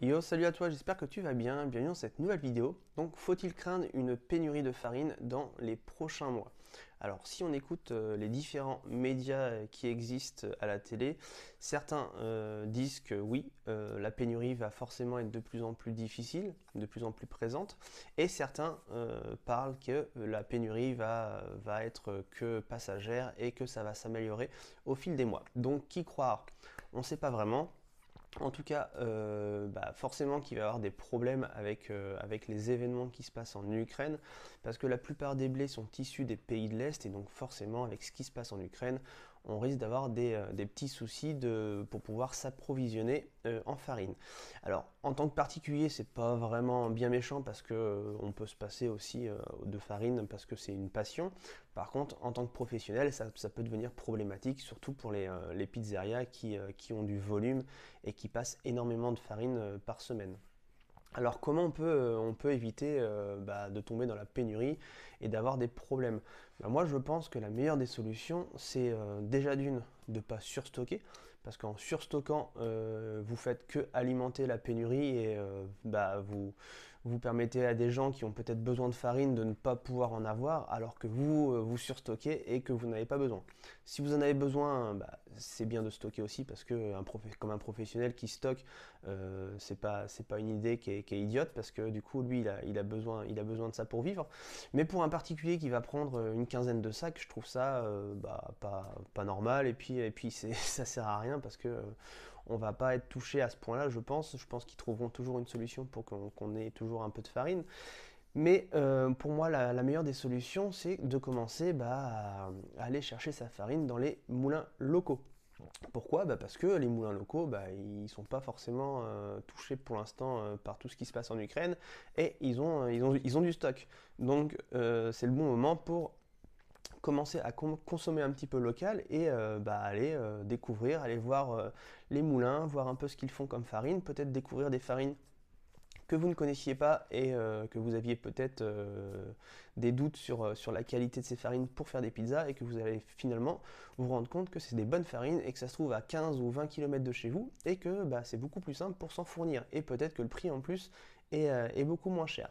Yo, salut à toi, j'espère que tu vas bien. Bienvenue dans cette nouvelle vidéo. Donc, faut-il craindre une pénurie de farine dans les prochains mois? Alors, si on écoute les différents médias qui existent à la télé, certains disent que oui, la pénurie va forcément être de plus en plus difficile, de plus en plus présente, et certains parlent que la pénurie va être que passagère et que ça va s'améliorer au fil des mois. Donc, qui croire? On ne sait pas vraiment. En tout cas, forcément qu'il va y avoir des problèmes avec les événements qui se passent en Ukraine, parce que la plupart des blés sont issus des pays de l'Est, et donc forcément, avec ce qui se passe en Ukraine, on risque d'avoir des petits soucis pour pouvoir s'approvisionner en farine. Alors, en tant que particulier, c'est pas vraiment bien méchant, parce que on peut se passer aussi de farine, parce que c'est une passion. Par contre, en tant que professionnel, ça peut devenir problématique, surtout pour les pizzerias qui ont du volume et qui passent énormément de farine par semaine. Alors comment on peut éviter de tomber dans la pénurie et d'avoir des problèmes? Moi je pense que la meilleure des solutions c'est déjà d'une de ne pas surstocker, parce qu'en surstockant vous faites que alimenter la pénurie et vous permettez à des gens qui ont peut-être besoin de farine de ne pas pouvoir en avoir, alors que vous surstockez et que vous n'avez pas besoin. Si vous en avez besoin, c'est bien de stocker aussi, parce que comme un professionnel qui stocke, c'est pas une idée qui est idiote, parce que du coup lui il a besoin de ça pour vivre. Mais pour un particulier qui va prendre une quinzaine de sacs, je trouve ça pas normal, et puis ça sert à rien, parce que on va pas être touché à ce point-là, je pense qu'ils trouveront toujours une solution pour qu'on ait toujours un peu de farine. Mais pour moi, la meilleure des solutions, c'est de commencer à aller chercher sa farine dans les moulins locaux. Pourquoi? Parce que les moulins locaux, ils ne sont pas forcément touchés pour l'instant par tout ce qui se passe en Ukraine, et ils ont du stock. Donc c'est le bon moment pour commencer à consommer un petit peu local et aller découvrir, aller voir les moulins, voir un peu ce qu'ils font comme farine, peut-être découvrir des farines que vous ne connaissiez pas, et que vous aviez peut-être des doutes sur la qualité de ces farines pour faire des pizzas, et que vous allez finalement vous rendre compte que c'est des bonnes farines et que ça se trouve à 15 ou 20 km de chez vous, et que c'est beaucoup plus simple pour s'en fournir, et peut-être que le prix en plus est beaucoup moins cher.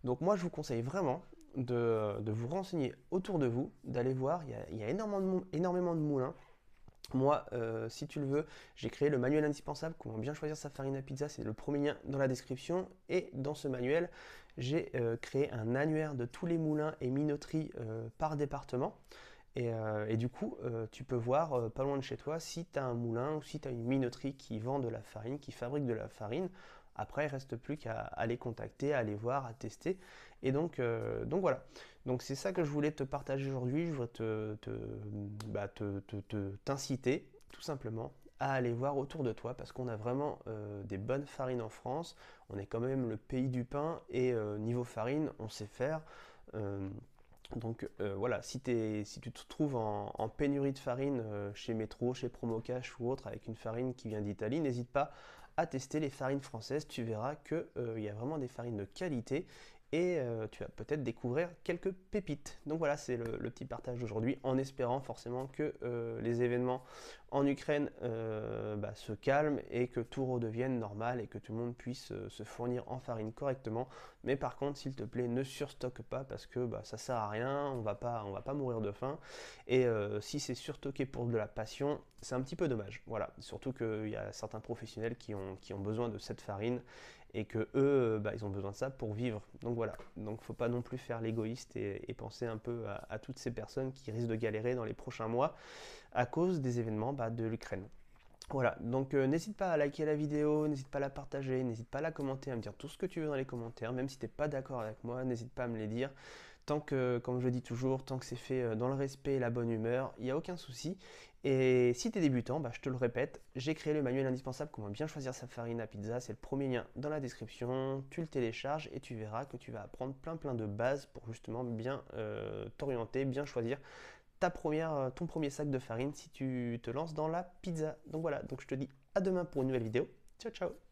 Donc moi je vous conseille vraiment de vous renseigner autour de vous, d'aller voir, il y a énormément de moulins. Moi, si tu le veux, j'ai créé le manuel indispensable, comment bien choisir sa farine à pizza, c'est le premier lien dans la description. Et dans ce manuel, j'ai créé un annuaire de tous les moulins et minoteries par département. Et du coup, tu peux voir pas loin de chez toi si tu as un moulin ou si tu as une minoterie qui vend de la farine, qui fabrique de la farine. Après, il ne reste plus qu'à aller contacter, à aller voir, à tester. Et donc voilà. Donc c'est ça que je voulais te partager aujourd'hui. Je voudrais t'inciter tout simplement à aller voir autour de toi, parce qu'on a vraiment des bonnes farines en France. On est quand même le pays du pain, et niveau farine, on sait faire. Euh, voilà, si tu te trouves en pénurie de farine chez Metro, chez Promocash ou autre, avec une farine qui vient d'Italie, n'hésite pas à tester les farines françaises. Tu verras qu'il y a vraiment des farines de qualité, et tu vas peut-être découvrir quelques pépites. Donc voilà, c'est le petit partage d'aujourd'hui, en espérant forcément que les événements en Ukraine se calment, et que tout redevienne normal, et que tout le monde puisse se fournir en farine correctement. Mais par contre, s'il te plaît, ne surstocke pas, parce que ça sert à rien, on va pas mourir de faim. Et si c'est surstocké pour de la passion, c'est un petit peu dommage. Voilà, surtout qu'il y a certains professionnels qui ont besoin de cette farine, et que eux, ils ont besoin de ça pour vivre. Donc voilà, donc faut pas non plus faire l'égoïste, et penser un peu à toutes ces personnes qui risquent de galérer dans les prochains mois à cause des événements de l'Ukraine. Voilà, donc n'hésite pas à liker la vidéo, n'hésite pas à la partager, n'hésite pas à la commenter, à me dire tout ce que tu veux dans les commentaires, même si tu n'es pas d'accord avec moi, n'hésite pas à me les dire. Tant que, comme je le dis toujours, tant que c'est fait dans le respect et la bonne humeur, il n'y a aucun souci. Et si tu es débutant, je te le répète, j'ai créé le manuel indispensable comment bien choisir sa farine à pizza, c'est le premier lien dans la description, tu le télécharges et tu verras que tu vas apprendre plein de bases pour justement bien t'orienter, bien choisir ton premier sac de farine si tu te lances dans la pizza. Donc voilà, donc je te dis à demain pour une nouvelle vidéo. Ciao ciao.